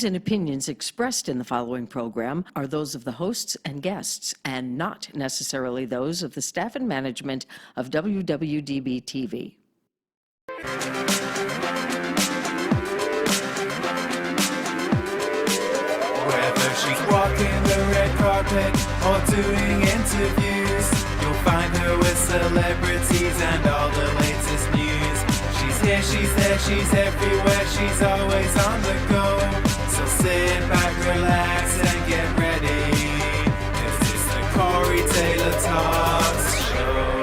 views and opinions expressed in the following program are those of the hosts and guests, and not necessarily those of the staff and management of WWDB-TV. Whether she's walking the red carpet or doing interviews, you'll find her with celebrities and all the latest news. She's here, she's there, she's everywhere, she's always on the go. So sit back, relax, and get ready, 'cause it's the Corey Taylor Talks Show.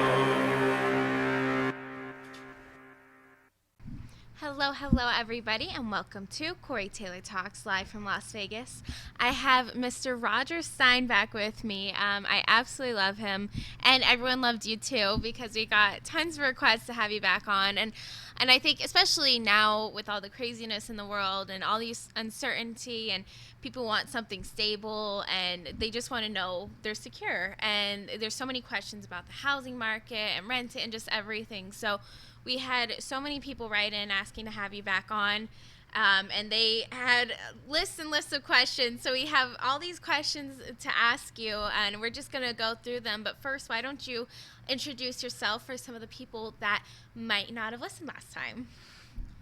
Hello everybody, and welcome to Corey Taylor Talks live from Las Vegas. I have Mr. Roger Stein back with me. I absolutely love him, and everyone loved you too, because we got tons of requests to have you back on, and I think especially now with all the craziness in the world and all these uncertainty, and people want something stable and they just want to know they're secure, and there's so many questions about the housing market and rent and just everything. So we had so many people write in asking to have you back on, and they had lists and lists of questions. So we have all these questions to ask you, and we're just going to go through them. But first, why don't you introduce yourself for some of the people that might not have listened last time?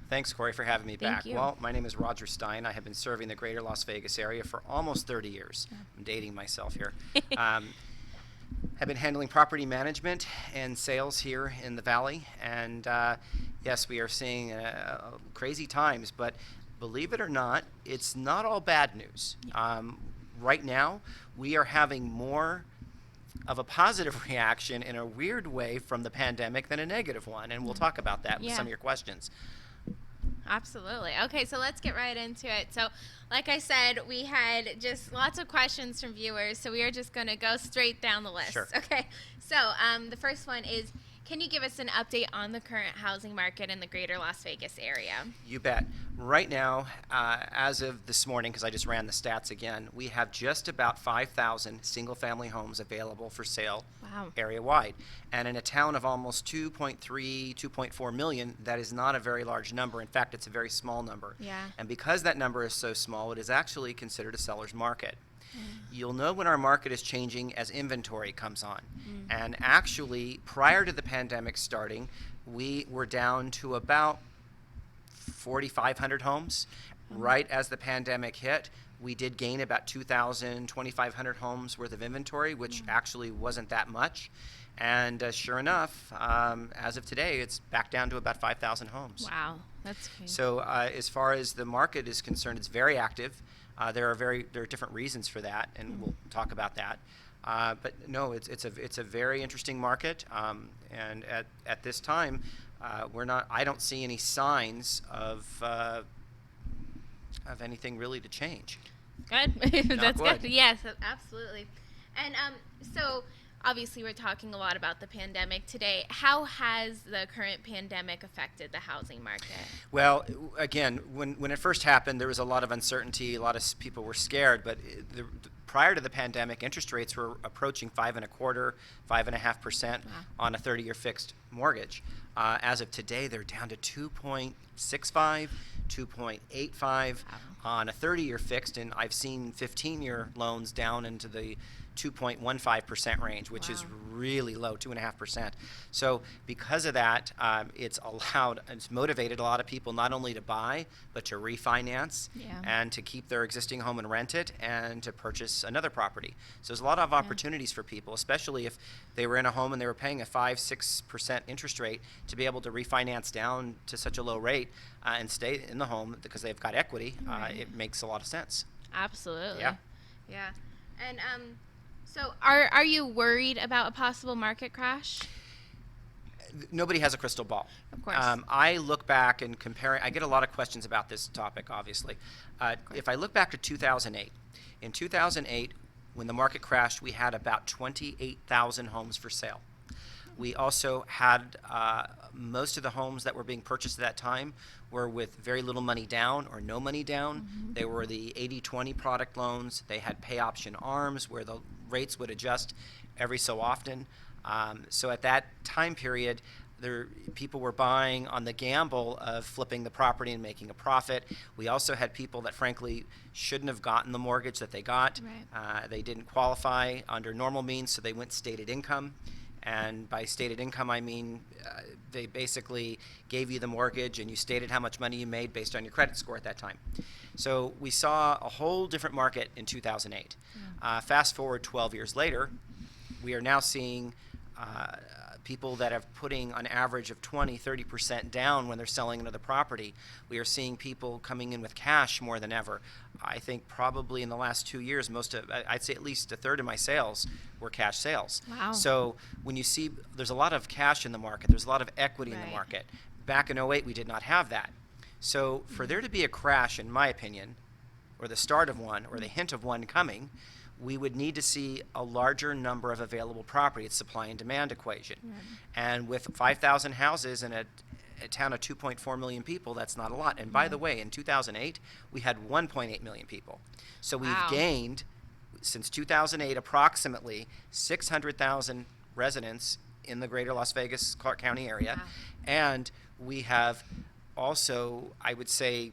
Thanks, Corey, for having me back. you. Well, my name is Roger Stein. I have been serving the greater Las Vegas area for almost 30 years. I'm dating myself here. Have been handling property management and sales here in the Valley. And yes, we are seeing crazy times, but believe it or not, it's not all bad news. Right now, we are having more of a positive reaction in a weird way from the pandemic than a negative one. And we'll talk about that with some of your questions. Absolutely. Okay, so let's get right into it. So, like I said, we had just lots of questions from viewers, so we are just going to go straight down the list. Sure. Okay, so the first one is, can you give us an update on the current housing market in the greater Las Vegas area? You bet. Right now, as of this morning, because I just ran the stats again, we have just about 5,000 single-family homes available for sale area-wide. And in a town of almost 2.3, 2.4 million, that is not a very large number. In fact, it's a very small number. Yeah. And because that number is so small, it is actually considered a seller's market. You'll know when our market is changing as inventory comes on. And actually, prior to the pandemic starting, we were down to about 4,500 homes. Right as the pandemic hit, we did gain about 2,000, 2,500 homes worth of inventory, which actually wasn't that much. And sure enough, as of today, it's back down to about 5,000 homes. Wow, that's crazy. So as far as the market is concerned, it's very active. There are different reasons for that, and we'll talk about that. But no, it's a very interesting market, and at this time, I don't see any signs of anything really to change. Good. That's Knock wood. good. Yes, absolutely. And so obviously we're talking a lot about the pandemic today. How has the current pandemic affected the housing market? Well, again, when it first happened, there was a lot of uncertainty. A lot of people were scared, but prior to the pandemic, interest rates were approaching 5.25%, 5.5% on a 30-year fixed mortgage. As of today, they're down to 2.65, 2.85 on a 30-year fixed, and I've seen 15-year loans down into the 2.15% range, which is really low, 2.5%. So because of that, it's motivated a lot of people not only to buy, but to refinance and to keep their existing home and rent it and to purchase another property. So there's a lot of opportunities for people, especially if they were in a home and they were paying a 5-6% interest rate, to be able to refinance down to such a low rate and stay in the home because they've got equity. It makes a lot of sense. Absolutely. Yeah. And so are you worried about a possible market crash? Nobody has a crystal ball. Of course. I look back and compare. I get a lot of questions about this topic, obviously. If I look back to 2008, in 2008, when the market crashed, we had about 28,000 homes for sale. We also had most of the homes that were being purchased at that time were with very little money down or no money down. They were the 80-20 product loans. They had pay option arms where the rates would adjust every so often. So at that time period, People were buying on the gamble of flipping the property and making a profit. We also had people that frankly shouldn't have gotten the mortgage that they got. Right. They didn't qualify under normal means, so they went stated income. And by stated income, I mean they basically gave you the mortgage and you stated how much money you made based on your credit score at that time. So we saw a whole different market in 2008. Fast forward 12 years later, we are now seeing people that are putting on average of 20-30% down when they're selling another property. We are seeing people coming in with cash more than ever. I think probably in the last 2 years, I'd say at least a third of my sales were cash sales. Wow. So when you see there's a lot of cash in the market, there's a lot of equity in the Right. market. Back in 08, we did not have that. So for there to be a crash, in my opinion, or the start of one, or the hint of one coming, we would need to see a larger number of available property. It's supply and demand equation. And with 5,000 houses in a town of 2.4 million people, that's not a lot. And by the way, in 2008, we had 1.8 million people. So we've Wow. gained, since 2008, approximately 600,000 residents in the greater Las Vegas, Clark County area. Wow. And we have also, I would say,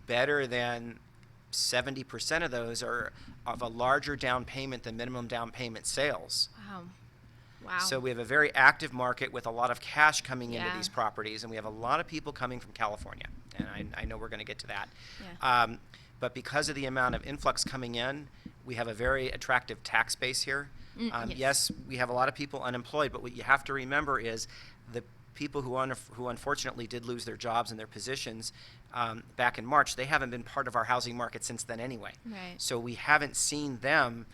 better than 70% of those are of a larger down payment than minimum down payment sales. Wow. Wow. So we have a very active market with a lot of cash coming into Yeah. these properties, and we have a lot of people coming from California. And I know we're going to get to that. Yeah. But because of the amount of influx coming in, we have a very attractive tax base here. Yes. Yes, we have a lot of people unemployed, but what you have to remember is the people who unfortunately did lose their jobs and their positions back in March, they haven't been part of our housing market since then anyway. Right. So we haven't seen them,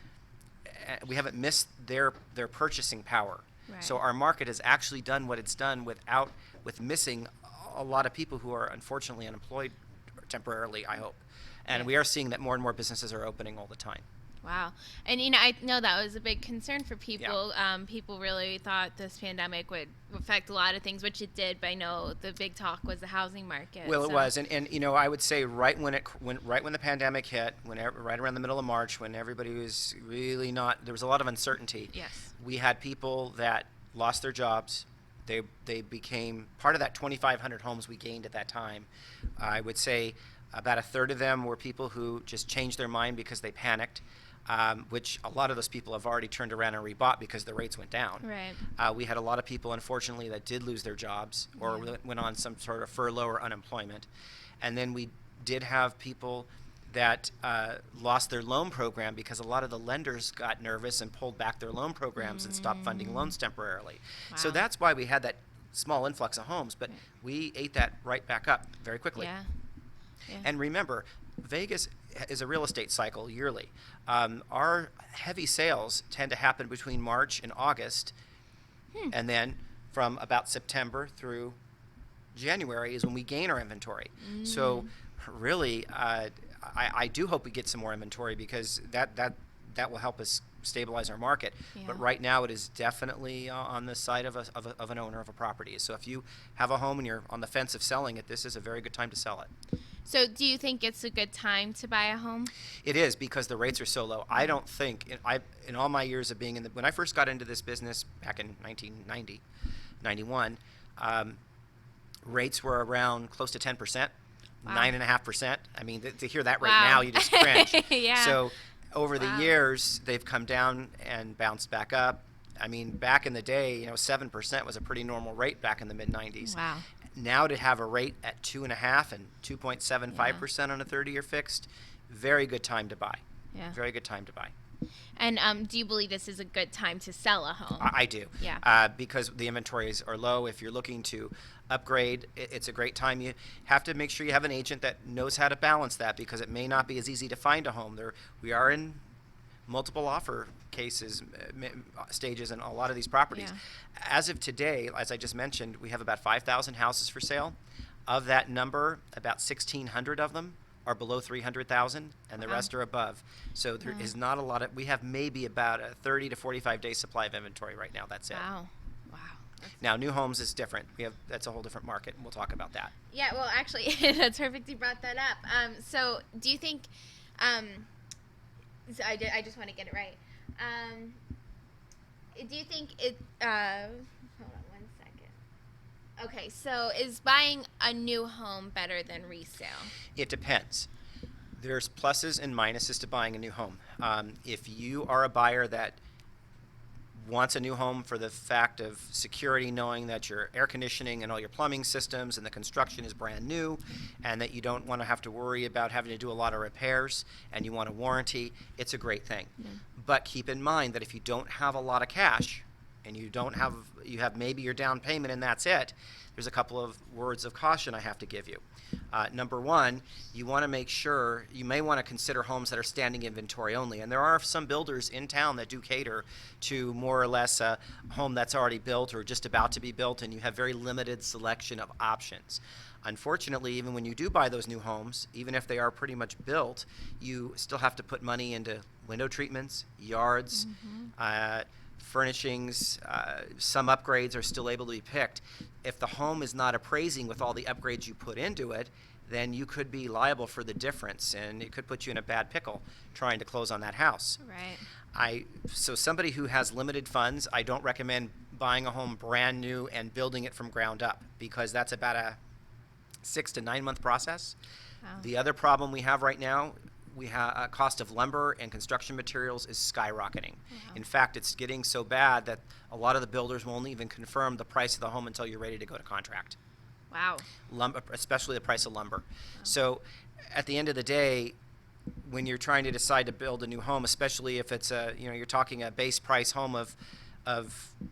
we haven't missed their purchasing power. Right. So our market has actually done what it's done with missing a lot of people who are unfortunately unemployed temporarily, I hope. And we are seeing that more and more businesses are opening all the time. Wow. And, I know that was a big concern for people. People really thought this pandemic would affect a lot of things, which it did, but I know the big talk was the housing market. Well, it so- was, and I would say right when the pandemic hit, right around the middle of March, when everybody was really there was a lot of uncertainty. Yes. We had people that lost their jobs. They became part of that 2,500 homes we gained at that time. I would say about a third of them were people who just changed their mind because they panicked. Which a lot of those people have already turned around and rebought because the rates went down. Right. We had a lot of people, unfortunately, that did lose their jobs or went on some sort of furlough or unemployment. And then we did have people that lost their loan program because a lot of the lenders got nervous and pulled back their loan programs and stopped funding loans temporarily. So Wow. that's why we had that small influx of homes, but we ate that right back up very quickly. Yeah. Yeah. And remember, Vegas is a real estate cycle yearly. Our heavy sales tend to happen between March and August, and then from about September through January is when we gain our inventory. So really, I do hope we get some more inventory because that will help us stabilize our market. Yeah. But right now it is definitely on the side of an owner of a property. So if you have a home and you're on the fence of selling it, this is a very good time to sell it. So do you think it's a good time to buy a home? It is because the rates are so low. I don't think, in all my years of being when I first got into this business back in 1990, 91, rates were around close to 10%, Wow. 9.5%. I mean, to hear that rate Wow. now, you just cringe. Yeah. So over Wow. the years, they've come down and bounced back up. I mean, back in the day, 7% was a pretty normal rate back in the mid-90s. Wow. Now to have a rate at 2.5% and 2.75% on a 30-year fixed, very good time to buy. Yeah. Very good time to buy. And do you believe this is a good time to sell a home? I do. Yeah. Because the inventories are low. If you're looking to upgrade, it's a great time. You have to make sure you have an agent that knows how to balance that because it may not be as easy to find a home. We are in multiple offer cases, stages in a lot of these properties. Yeah. As of today, as I just mentioned, we have about 5,000 houses for sale. Of that number, about 1,600 of them are below 300,000 and the Wow. rest are above. So there is not a lot of, we have maybe about a 30 to 45 day supply of inventory right now. That's it. Wow. Wow. Now, new homes is different. That's a whole different market, and we'll talk about that. Yeah, well, actually, that's perfect you brought that up. So do you think, so I just want to get it right. Do you think it, hold on one second. Okay, so is buying a new home better than resale? It depends. There's pluses and minuses to buying a new home. If you are a buyer that wants a new home for the fact of security, knowing that your air conditioning and all your plumbing systems and the construction is brand new, and that you don't want to have to worry about having to do a lot of repairs, and you want a warranty, it's a great thing. But keep in mind that if you don't have a lot of cash, and you have maybe your down payment and that's it, there's a couple of words of caution I have to give you. Number one, you want to make sure, you may want to consider homes that are standing inventory only. And there are some builders in town that do cater to more or less a home that's already built or just about to be built, and you have very limited selection of options. Unfortunately, even when you do buy those new homes, even if they are pretty much built, you still have to put money into window treatments, yards, furnishings. Some upgrades are still able to be picked. If the home is not appraising with all the upgrades you put into it, then you could be liable for the difference, and it could put you in a bad pickle trying to close on that house. Right. So somebody who has limited funds, I don't recommend buying a home brand new and building it from ground up, because that's about a 6 to 9 month process. Wow. The other problem we have right now, cost of lumber and construction materials is skyrocketing. Wow. In fact, it's getting so bad that a lot of the builders won't even confirm the price of the home until you're ready to go to contract. Wow. Lumber, especially the price of lumber. So at the end of the day, when you're trying to decide to build a new home, especially if it's you're talking a base price home of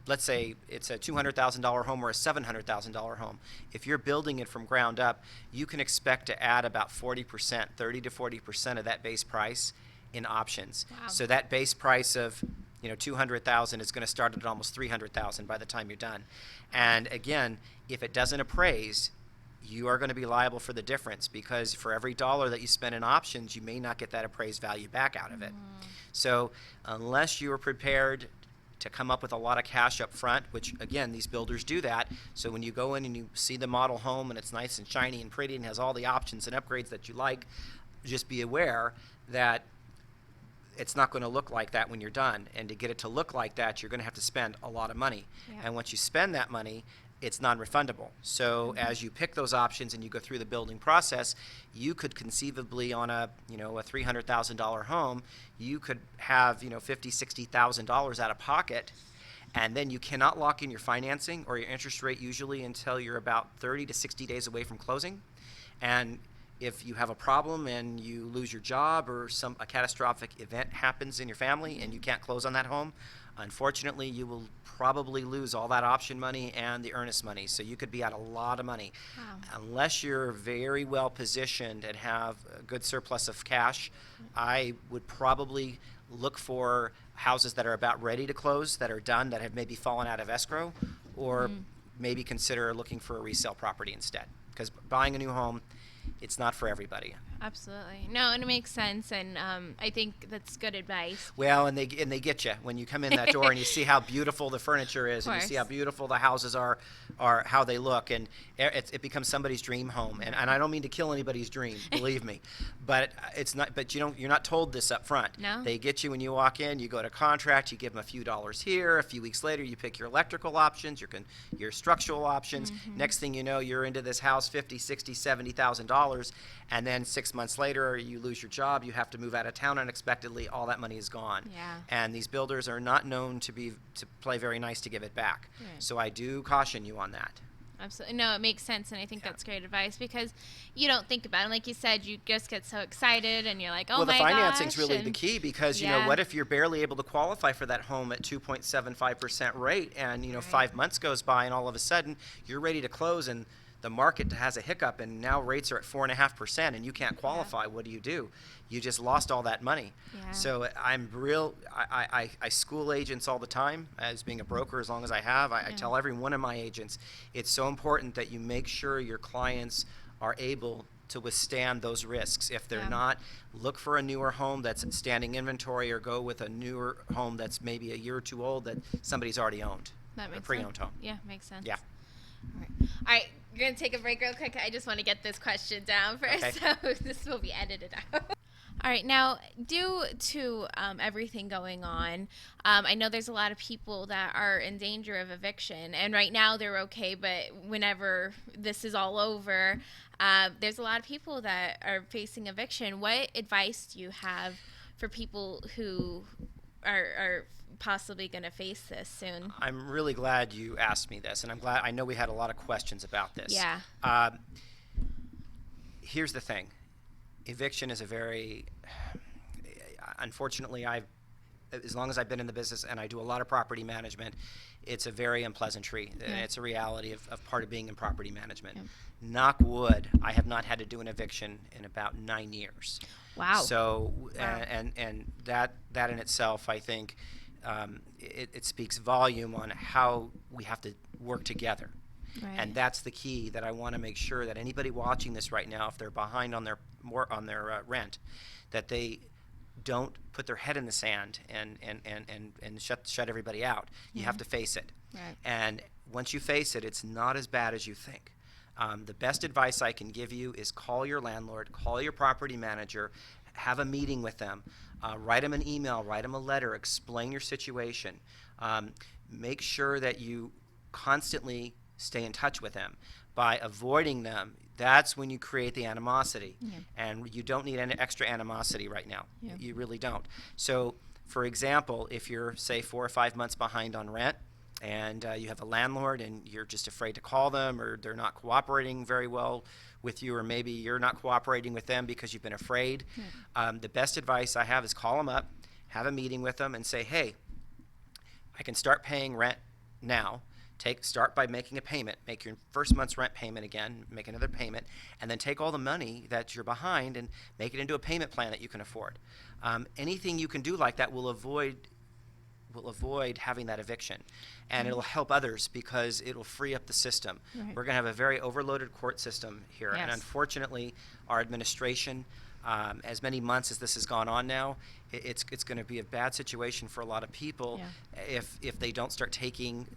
let's say it's a $200,000 home or a $700,000 home. If you're building it from ground up, you can expect to add about 40%, 30 to 40% of that base price in options. Wow. So that base price of $200,000 is going to start at almost $300,000 by the time you're done. And again, if it doesn't appraise, you are going to be liable for the difference, because for every dollar that you spend in options, you may not get that appraised value back out of it. So unless you are prepared to come up with a lot of cash up front, which again, these builders do that. So when you go in and you see the model home and it's nice and shiny and pretty and has all the options and upgrades that you like, just be aware that it's not going to look like that when you're done. And to get it to look like that, you're going to have to spend a lot of money. Yeah. And once you spend that money, it's non-refundable. So as you pick those options and you go through the building process, you could conceivably on a $300,000 home, you could have $50,000, $60,000 out of pocket, and then you cannot lock in your financing or your interest rate usually until you're about 30 to 60 days away from closing. And if you have a problem and you lose your job or a catastrophic event happens in your family and you can't close on that home, unfortunately, you will probably lose all that option money and the earnest money. So you could be out a lot of money. Wow. Unless you're very well positioned and have a good surplus of cash, I would probably look for houses that are about ready to close, that are done, that have maybe fallen out of escrow, or maybe consider looking for a resale property instead. Because buying a new home, it's not for everybody. Absolutely. No, and it makes sense, and I think that's good advice. Well, and they get you when you come in that door and you see how beautiful the furniture is, and you see how beautiful the houses are how they look, and it becomes somebody's dream home. And I don't mean to kill anybody's dream, believe me, but it's not. But you're not told this up front. No. They get you when you walk in. You go to contract. You give them a few dollars here. A few weeks later, you pick your electrical options, your structural options. Next thing you know, you're into this house, $50,000, $60,000, $70,000, and then 6 months later, you lose your job. You have to move out of town unexpectedly. All that money is gone. Yeah. And these builders are not known to play very nice to give it back. Right. So I do caution you on that. Absolutely. No, it makes sense, and I think that's great advice, because you don't think about it. Like you said, you just get so excited, and you're like, oh, well, my the financing's gosh, really the key, because you know, what if you're barely able to qualify for that home at 2.75% rate, and 5 months goes by, and all of a sudden you're ready to close, and the market has a hiccup, and now rates are at 4.5%, and you can't qualify. What do? You just lost all that money. Yeah. So I school agents all the time, as being a broker as long as I have. I tell every one of my agents, it's so important that you make sure your clients are able to withstand those risks. If they're not, look for a newer home that's standing inventory, or go with a newer home that's maybe a year or two old that somebody's already owned. That makes a pre-owned sense. home. Yeah, makes sense. Yeah. All right, we're going to take a break real quick. I just want to get this question down first, Okay. so this will be edited out. All right, now due to everything going on, I know there's a lot of people that are in danger of eviction, and right now they're okay, but whenever this is all over, there's a lot of people that are facing eviction. What advice do you have for people who are possibly going to face this soon? I'm really glad you asked me this, and I know we had a lot of questions about this. Yeah. Here's the thing. Eviction is a very, unfortunately, as long as I've been in the business and I do a lot of property management, it's a very unpleasantry, and it's a reality of part of being in property management. Knock wood, I have not had to do an eviction in about 9 years. Wow. So, and that in itself, I think, it speaks volume on how we have to work together. Right. And that's the key that I want to make sure that anybody watching this right now, if they're behind on their rent, that they don't put their head in the sand and shut everybody out. You have to face it. Right. And once you face it, it's not as bad as you think. The best advice I can give you is call your landlord, call your property manager, have a meeting with them, write them an email, write them a letter, explain your situation. Make sure that you constantly stay in touch with them. By avoiding them, that's when you create the animosity. And you don't need any extra animosity right now. You really don't. So, for example, if you're, say, 4 or 5 months behind on rent, and you have a landlord and you're just afraid to call them, or they're not cooperating very well with you, or maybe you're not cooperating with them because you've been afraid, the best advice I have is call them up, have a meeting with them, and say, hey, I can start paying rent now. Start by making a payment. Make your first month's rent payment again, make another payment, and then take all the money that you're behind and make it into a payment plan that you can afford. Anything you can do like that will avoid having that eviction, and it'll help others because it'll free up the system. Right. We're going to have a very overloaded court system here, and Yes. unfortunately, our administration, as many months as this has gone on now, it's going to be a bad situation for a lot of people if they don't start taking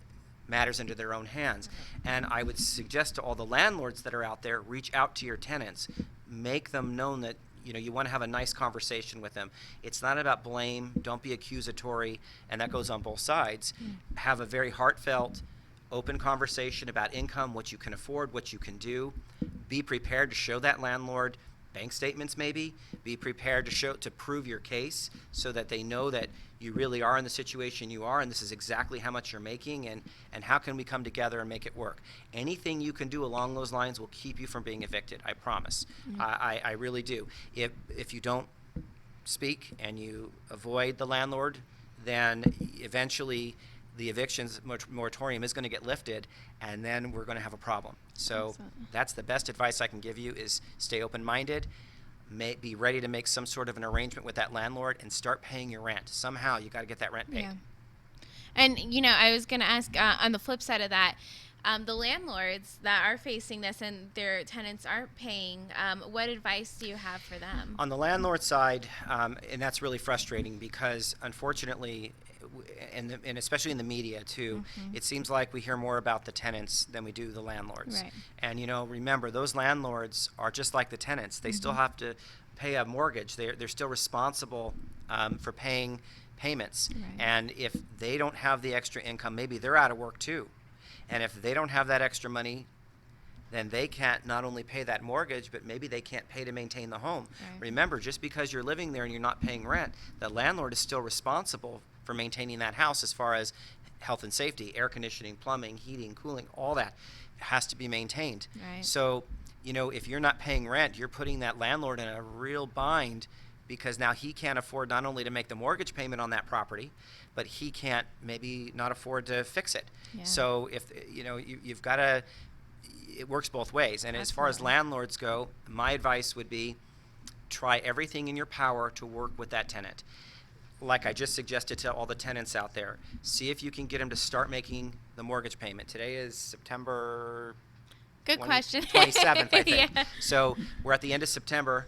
matters into their own hands. And I would suggest to all the landlords that are out there, reach out to your tenants, make them known that you want to have a nice conversation with them. It's not about blame. Don't be accusatory, and that goes on both sides. Have a very heartfelt, open conversation about income, what you can afford, what you can do. Be prepared to show that landlord bank statements, maybe. Be prepared to prove your case so that they know that you really are in the situation you are, and this is exactly how much you're making, and how can we come together and make it work. Anything you can do along those lines will keep you from being evicted, I promise. I really do. If you don't speak and you avoid the landlord, then eventually the evictions moratorium is going to get lifted, and then we're going to have a problem. So that's the best advice I can give you, is stay open-minded. Be ready to make some sort of an arrangement with that landlord and start paying your rent. Somehow you got to get that rent paid. Yeah. And I was going to ask, on the flip side of that, the landlords that are facing this and their tenants aren't paying, what advice do you have for them? On the landlord side, and that's really frustrating because unfortunately, and especially in the media too, it seems like we hear more about the tenants than we do the landlords. Right. And remember, those landlords are just like the tenants. They still have to pay a mortgage. They're still responsible for paying payments. Right. And if they don't have the extra income, maybe they're out of work too. And if they don't have that extra money, then they can't not only pay that mortgage, but maybe they can't pay to maintain the home. Right. Remember, just because you're living there and you're not paying rent, the landlord is still responsible for maintaining that house as far as health and safety, air conditioning, plumbing, heating, cooling, all that has to be maintained. Right. So, if you're not paying rent, you're putting that landlord in a real bind, because now he can't afford not only to make the mortgage payment on that property, but he can't maybe not afford to fix it. Yeah. So if you've got to, it works both ways. And as far as Absolutely. landlords go, my advice would be try everything in your power to work with that tenant. Like I just suggested to all the tenants out there, see if you can get them to start making the mortgage payment. Today is September Good question. 27th, I think. Yeah. So we're at the end of September.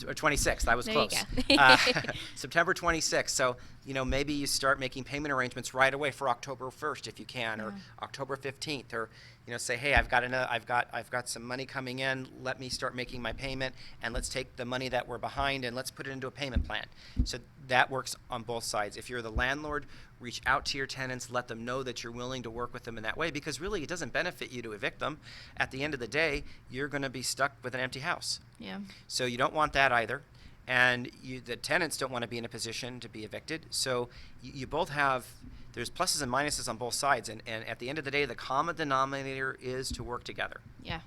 or 26th. I was There you close. go. September 26th. So, maybe you start making payment arrangements right away for October 1st if you can, or October 15th, or say, hey, I've got some money coming in. Let me start making my payment, and let's take the money that we're behind and let's put it into a payment plan. So that works on both sides. If you're the landlord, reach out to your tenants, let them know that you're willing to work with them in that way, because really it doesn't benefit you to evict them. At the end of the day, you're going to be stuck with an empty house. Yeah. So you don't want that either. And the tenants don't want to be in a position to be evicted. So you both have, there's pluses and minuses on both sides. And at the end of the day, the common denominator is to work together. Yeah.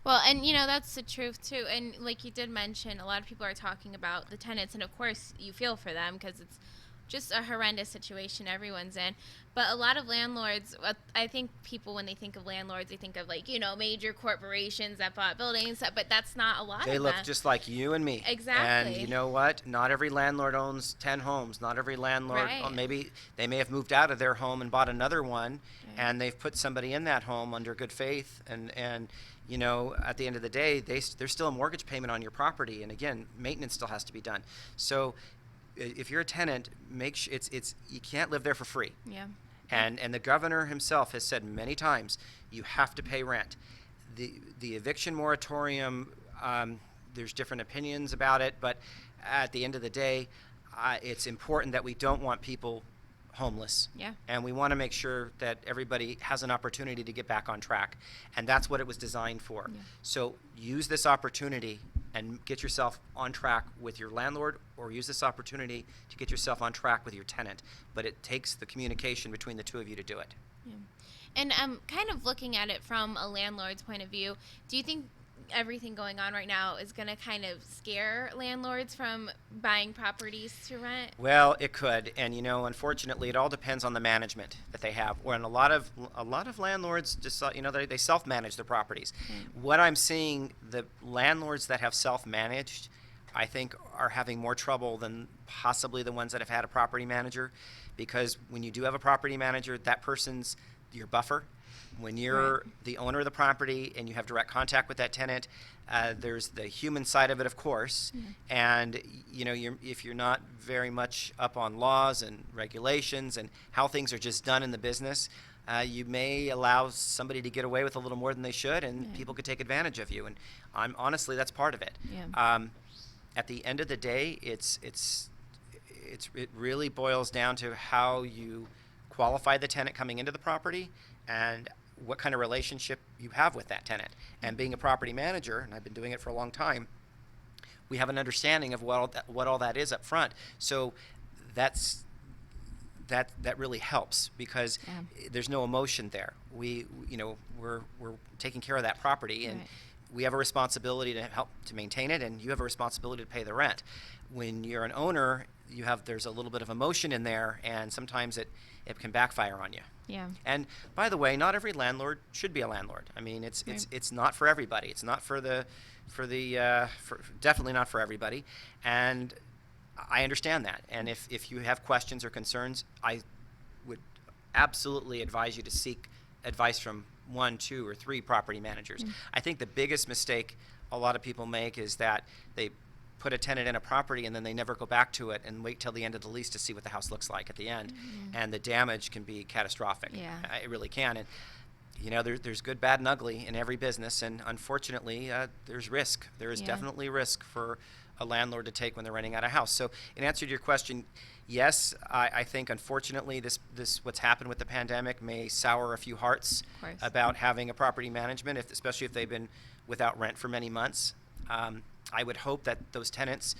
Well, and that's the truth too. And like you did mention, a lot of people are talking about the tenants, and of course you feel for them because it's just a horrendous situation everyone's in. But a lot of landlords, I think people, when they think of landlords, they think of major corporations that bought buildings, but that's not a lot of them. They look just like you and me. Exactly. And you know what? Not every landlord owns 10 homes. Not every landlord, Right. Maybe they may have moved out of their home and bought another one, and they've put somebody in that home under good faith. And at the end of the day, there's still a mortgage payment on your property. And again, maintenance still has to be done. So if you're a tenant, make sure it's you can't live there for free. Yeah. And the governor himself has said many times, you have to pay rent. The eviction moratorium, there's different opinions about it, but at the end of the day, it's important that we don't want people homeless. Yeah. And we want to make sure that everybody has an opportunity to get back on track. And that's what it was designed for. Yeah. So use this opportunity and get yourself on track with your landlord, or use this opportunity to get yourself on track with your tenant. But it takes the communication between the two of you to do it. Yeah. And kind of looking at it from a landlord's point of view, do you think everything going on right now is going to kind of scare landlords from buying properties to rent? Well, it could, and unfortunately, it all depends on the management that they have. When a lot of landlords just they self-manage their properties. What I'm seeing, the landlords that have self-managed, I think, are having more trouble than possibly the ones that have had a property manager, because when you do have a property manager, that person's your buffer. When you're the owner of the property and you have direct contact with that tenant, there's the human side of it, of course. And if you're not very much up on laws and regulations and how things are just done in the business, you may allow somebody to get away with a little more than they should, and people could take advantage of you. And honestly, that's part of it. Yeah. At the end of the day, it really boils down to how you qualify the tenant coming into the property and what kind of relationship you have with that tenant. And being a property manager, and I've been doing it for a long time, we have an understanding of what all that is up front. So that really helps, because there's no emotion there. We're taking care of that property, and we have a responsibility to help to maintain it, and you have a responsibility to pay the rent. When you're an owner, there's a little bit of emotion in there, and sometimes it can backfire on you. Yeah. And by the way, not every landlord should be a landlord. I mean, it's not for everybody. It's not for definitely not for everybody. And I understand that. And if you have questions or concerns, I would absolutely advise you to seek advice from 1, 2, or 3 property managers. I think the biggest mistake a lot of people make is that they put a tenant in a property and then they never go back to it and wait till the end of the lease to see what the house looks like at the end. And the damage can be catastrophic. Yeah. It really can. And there's good, bad, and ugly in every business, and unfortunately there's risk. There is definitely risk for a landlord to take when they're renting out a house. So in answer to your question, yes, I think unfortunately this what's happened with the pandemic may sour a few hearts about having a property management, especially if they've been without rent for many months. I would hope that those tenants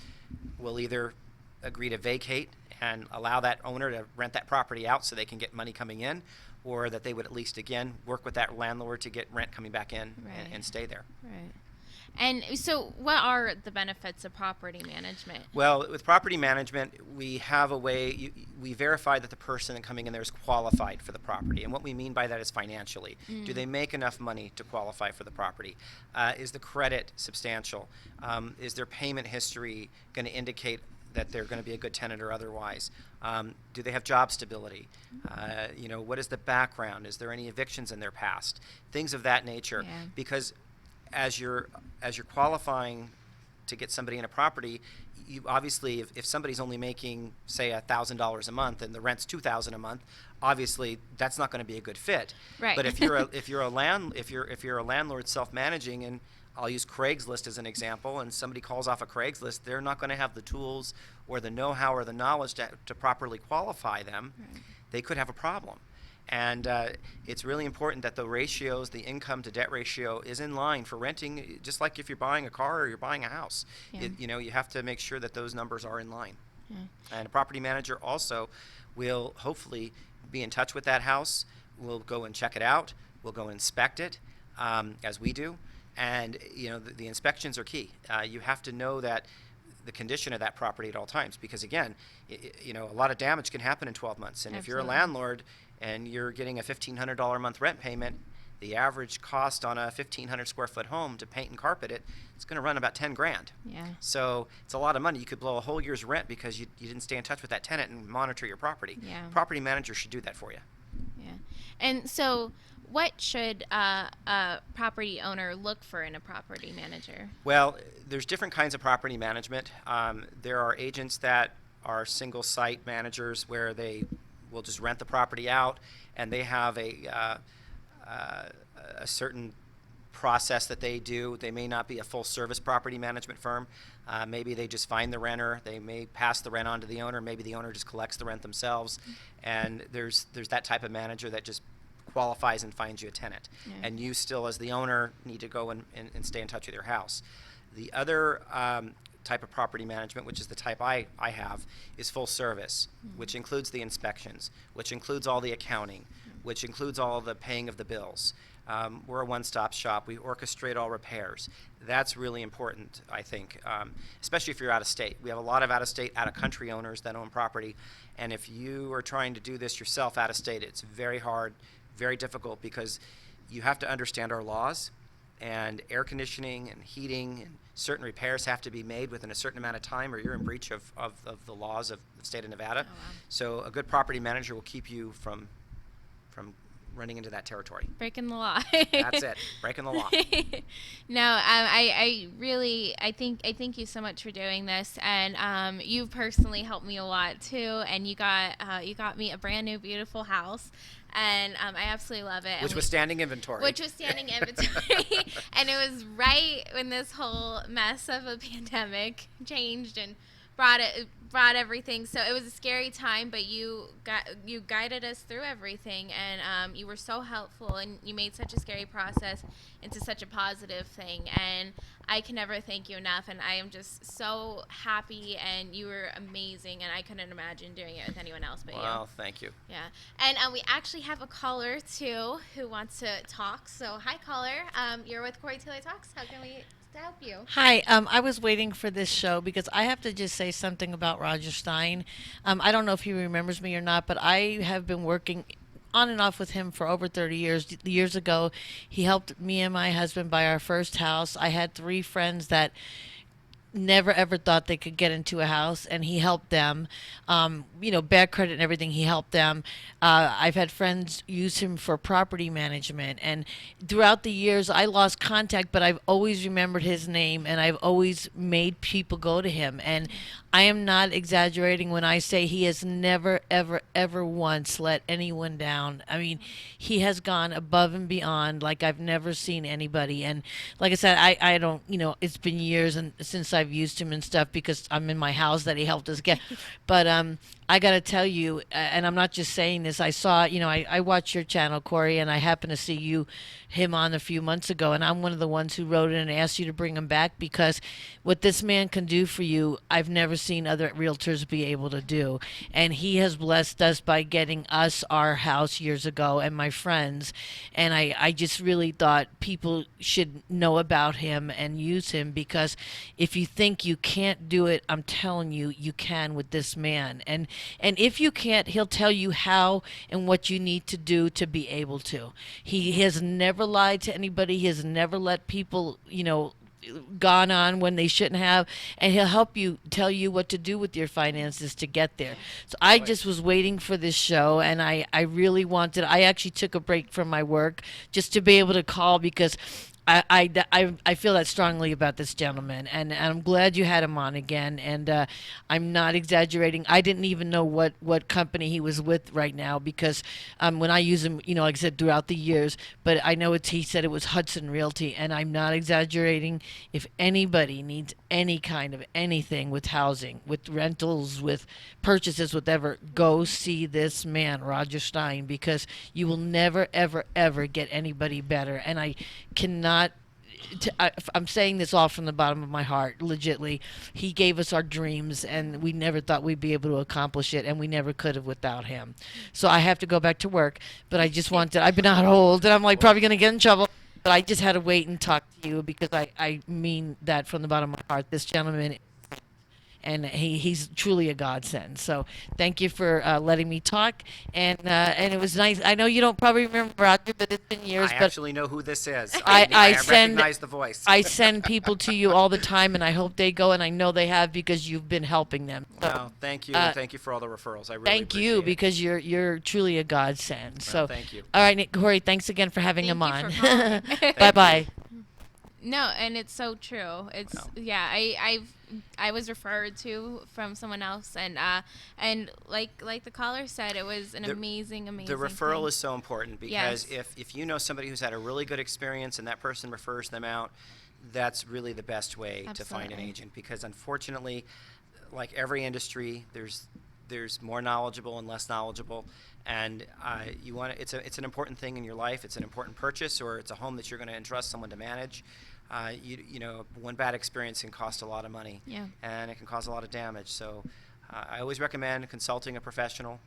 will either agree to vacate and allow that owner to rent that property out so they can get money coming in, or that they would at least, again, work with that landlord to get rent coming back in and stay there. Right. And so what are the benefits of property management? Well, with property management, we have a way, we verify that the person coming in there is qualified for the property. And what we mean by that is financially. Do they make enough money to qualify for the property? Is the credit substantial? Is their payment history going to indicate that they're going to be a good tenant or otherwise? Do they have job stability? What is the background? Is there any evictions in their past? Things of that nature. Because as you're qualifying to get somebody in a property, you obviously, if somebody's only making, say, $1,000 a month and the rent's $2,000 a month, obviously that's not going to be a good fit. Right. But if you're a landlord self-managing, and I'll use Craigslist as an example, and somebody calls off a Craigslist, they're not going to have the tools or the know-how or the knowledge to properly qualify them. Right. They could have a problem. And it's really important that the ratios, the income to debt ratio, is in line for renting, just like if you're buying a car or you're buying a house. Yeah. You have to make sure that those numbers are in line. Yeah. And a property manager also will hopefully be in touch with that house. We'll go and check it out. We'll go inspect it, as we do. And the inspections are key. You have to know that the condition of that property at all times, because again, a lot of damage can happen in 12 months. And if you're a Absolutely. landlord and you're getting a $1,500 a month rent payment, the average cost on a 1,500 square foot home to paint and carpet it, it's going to run about 10 grand. Yeah. So it's a lot of money. You could blow a whole year's rent because you didn't stay in touch with that tenant and monitor your property. Yeah. Property manager should do that for you. Yeah. And so, what should a property owner look for in a property manager? Well, there's different kinds of property management. There are agents that are single site managers where they will just rent the property out, and they have a certain process that they do. They may not be a full service property management firm. Maybe they just find the renter. They may pass the rent on to the owner. Maybe the owner just collects the rent themselves. And there's that type of manager that just qualifies and finds you a tenant. Yeah. And you still, as the owner, need to go and stay in touch with your house. The other type of property management, which is the type I have, is full service, which includes the inspections, which includes all the accounting, which includes all the paying of the bills. We're a one-stop shop. We orchestrate all repairs. That's really important, I think, especially if you're out of state. We have a lot of out-of-state, out-of-country owners that own property, and if you are trying to do this yourself out of state, it's very hard, very difficult, because you have to understand our laws, and air conditioning and heating and certain repairs have to be made within a certain amount of time, or you're in breach of the laws of the state of Nevada. Oh, wow. So a good property manager will keep you from running into that territory. Breaking the law. That's it, breaking the law. No, I really thank you so much for doing this, and you personally helped me a lot too. And you got me a brand new beautiful house, and I absolutely love it. Which was standing inventory. Which was standing inventory, and it was right when this whole mess of a pandemic changed and brought everything. So it was a scary time, but you guided us through everything, and you were so helpful, and you made such a scary process into such a positive thing, and I can never thank you enough. And I am just so happy, and you were amazing, and I couldn't imagine doing it with anyone else but you. Well, thank you. Yeah, and we actually have a caller too who wants to talk. So hi, caller. You're with Corey Taylor Talks. How can we help you? Hi, I was waiting for this show because I have to just say something about Roger Stein. I don't know if he remembers me or not, but I have been working on and off with him for over 30 years. Years ago, he helped me and my husband buy our first house. I had 3 friends that never ever thought they could get into a house, and he helped them. Bad credit and everything, he helped them. I've had friends use him for property management, and throughout the years I lost contact, but I've always remembered his name, and I've always made people go to him. And I am not exaggerating when I say he has never ever ever once let anyone down. I mean, he has gone above and beyond like I've never seen anybody. And like I said, I don't, it's been years and since I've used him and stuff, because I'm in my house that he helped us get. But I got to tell you, and I'm not just saying this, I saw, I watch your channel, Corey, and I happened to see him on a few months ago, and I'm one of the ones who wrote in and asked you to bring him back, because what this man can do for you, I've never seen other realtors be able to do. And he has blessed us by getting us our house years ago, and my friends, and I just really thought people should know about him and use him, because if you think you can't do it, I'm telling you, you can with this man. And if you can't, he'll tell you how and what you need to do to be able to. He has never lied to anybody. He has never let people, gone on when they shouldn't have, and he'll help you, tell you what to do with your finances to get there. So I just was waiting for this show, and I really I actually took a break from my work just to be able to call, because I feel that strongly about this gentleman, and I'm glad you had him on again. And I'm not exaggerating. I didn't even know what company he was with right now because when I use him, like I said, throughout the years. But I know he said it was Hudson Realty, and I'm not exaggerating. If anybody needs any kind of anything with housing, with rentals, with purchases, whatever, go see this man, Roger Stein, because you will never, ever, ever get anybody better. And I cannot. I'm saying this all from the bottom of my heart, legitly. He gave us our dreams, and we never thought we'd be able to accomplish it, and we never could have without him. So I have to go back to work, but I just wanted. I've been out old, and I'm like probably gonna get in trouble. But I just had to wait and talk to you because I mean that from the bottom of my heart. This gentleman, and he's truly a godsend. So thank you for letting me talk, and it was nice. I know you don't probably remember Roger, but it's been years. I But actually know who this is. I I send recognize the voice. I send people to you all the time, and I hope they go, and I know they have because you've been helping them. So, Well, thank you. Thank you for all the referrals. I really thank appreciate you it. because you're truly a godsend. So thank you. All right, Nick, Corey, thanks again for having him Thank on. you for calling. Bye bye. No, and it's so true. It's yeah. I was referred to from someone else, and like the caller said, it was an amazing. The referral thing. is so important because Yes. if you know somebody who's had a really good experience and that person refers them out, that's really the best way to find an Absolutely. agent. Because unfortunately, like every industry, there's more knowledgeable and less knowledgeable, and you want to, it's an important thing in your life. It's an important purchase, or it's a home that you're going to entrust someone to manage. You know, one bad experience can cost a lot of money, Yeah. and it can cause a lot of damage. So I always recommend consulting a professional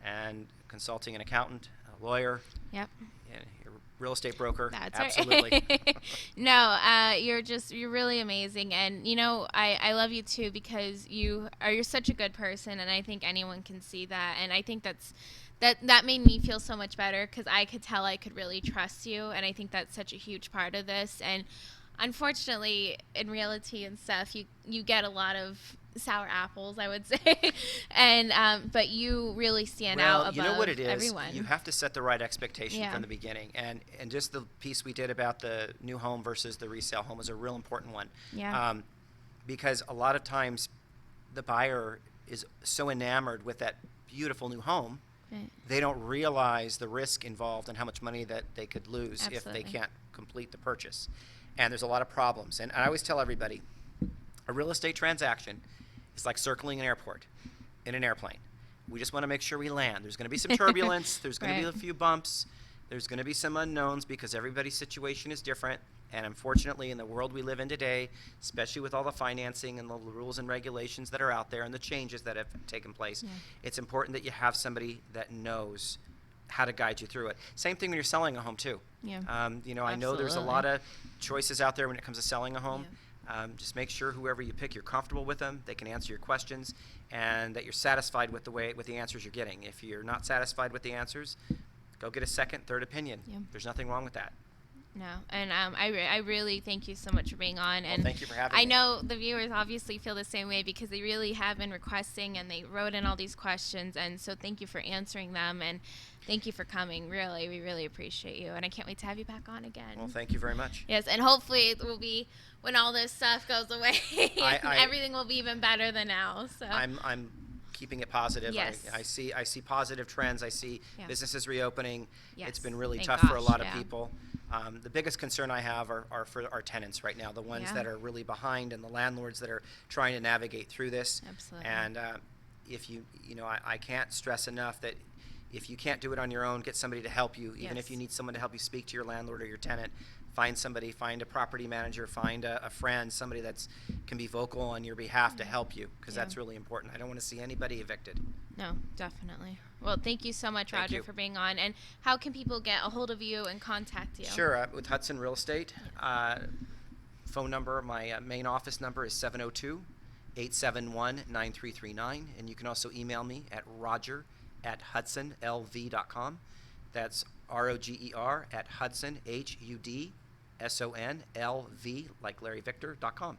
and consulting an accountant, a lawyer, Yep. and a real estate broker. That's Absolutely. right. No, you're really amazing, and I love you too because you're such a good person, and I think anyone can see that, and I think that made me feel so much better because I could tell I could really trust you, and I think that's such a huge part of this. And unfortunately, in reality and stuff, you get a lot of sour apples, I would say, and but you really stand out above you know what it is? everyone. You have to set the right expectation Yeah. from the beginning. And just the piece we did about the new home versus the resale home is a real important one. Yeah. Because a lot of times the buyer is so enamored with that beautiful new home, Right. they don't realize the risk involved and how much money that they could lose if Absolutely. they can't complete the purchase. And there's a lot of problems. And I always tell everybody, a real estate transaction is like circling an airport in an airplane. We just want to make sure we land. There's going to be some turbulence. There's going to Right. be a few bumps. There's going to be some unknowns because everybody's situation is different. And unfortunately, in the world we live in today, especially with all the financing and the rules and regulations that are out there and the changes that have taken place, it's important that you have somebody that knows how to guide you through it. Same thing when you're selling a home too. Yeah. I know there's a Absolutely. lot of choices out there when it comes to selling a home. Just make sure whoever you pick, you're comfortable with them, they can answer your questions, and that you're satisfied with the answers you're getting. If you're not satisfied with the answers, go get a second, third opinion. Yeah. There's nothing wrong with that. No, and I really thank you so much for being on. And thank you for having I me. know the viewers obviously feel the same way because they really have been requesting and they wrote in all these questions. And so thank you for answering them and thank you for coming. Really, we really appreciate you. And I can't wait to have you back on again. Well, thank you very much. Yes, and hopefully it will be when all this stuff goes away. I- everything will be even better than now. So I'm keeping it positive. Yes. I see positive trends. I see Yeah. businesses reopening. Yes. It's been really Thank tough for a gosh, lot of yeah. people. The biggest concern I have are for our tenants right now, the ones Yeah. that are really behind and the landlords that are trying to navigate through this. Absolutely. And if I can't stress enough that if you can't do it on your own, get somebody to help you. Even if Yes. you need someone to help you speak to your landlord or your tenant, find somebody, find a property manager, find a friend, somebody that's can be vocal on your behalf to help you, because Yeah. that's really important. I don't want to see anybody evicted. No, definitely. Well, thank you so much, Thank Roger, you. for being on. And how can people get a hold of you and contact you? Sure, with Hudson Real Estate. Phone number, my main office number is 702-871-9339, and you can also email me at roger@hudsonlv.com. That's roger@hudson, HUDSONLV, like Larry Victor.com.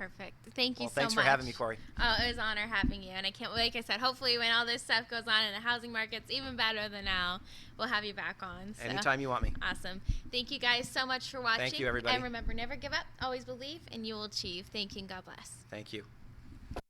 Perfect. Thank you Well, so much. thanks for having me, Corey. Oh, it was an honor having you. And I can't, like I said, hopefully when all this stuff goes on and the housing market's even better than now, we'll have you back on. So. Anytime you want me. Awesome. Thank you guys so much for watching. Thank you, everybody. And remember, never give up, always believe, and you will achieve. Thank you and God bless. Thank you.